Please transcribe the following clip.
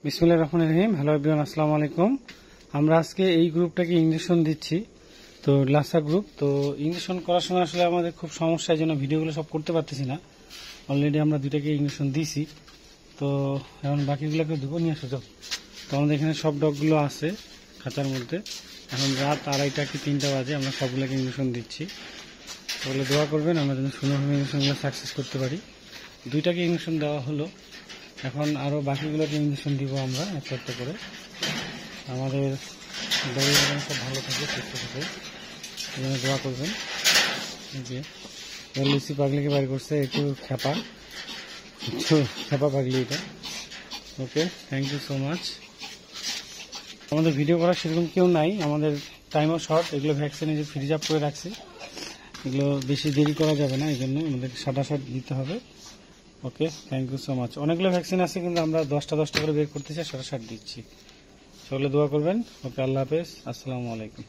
বিসমিল্লাহির রহমানির রহিম। Hello everyone, আসসালামু আলাইকুম। আমরা আজকে এই গ্রুপটাকে ইঞ্জেকশন দিচ্ছি, তো লাসা গ্রুপ। তো ইঞ্জেকশন করার সময় আসলে আমাদের খুব সমস্যা, এই জন্য ভিডিওগুলো সব করতে পারতেছি না। অলরেডি আমরা দুইটাকে ইঞ্জেকশন দিয়েছি, তো এখন বাকিগুলোকে দেবো। নিয়ে আসো যাও। তো আমাদের এখানে সব ডগগুলো আছে খাঁচার মধ্যে। এখন রাত 2:30 কি 3টা বাজে, আমরা সবগুলোকে ইঞ্জেকশন দিচ্ছি। তাহলে দোয়া করবেন আমরা যেন সুন্দরভাবে ইঞ্জেকশনগুলো সাকসেস করতে পারি। দুইটাকে ইঞ্জেকশন দেওয়া হলো, এখন আরও বাকিগুলোকে ইঞ্জেকশন দিব আমরা একটা একটা করে। আমাদের ডগি সব ভালো থাকে, সুস্থ থাকে, এই জন্য দোয়া করবেন। যে লুসি পাগলিকে বাইর করছে, একটু খেপা পাগলি এটা। ওকে, থ্যাংক ইউ সো মাচ। আমাদের ভিডিও করার সেরকম কেউ নাই, আমাদের টাইমও শর্ট। এগুলো ভ্যাকসিন যে ফ্রিজ আপ করে রাখছি, এগুলো বেশি দেরি করা যাবে না, এই জন্য আমাদের সাটাশট দিতে হবে। ওকে, থ্যাংক ইউ সো মাচ। অনেকগুলো ভ্যাকসিন আছে, কিন্তু আমরা 10টা করে বের করতেছি, 60 দিচ্ছি। সকলে দোয়া করবেন। ওকে, আল্লাহ হাফেজ, আসসালামু আলাইকুম।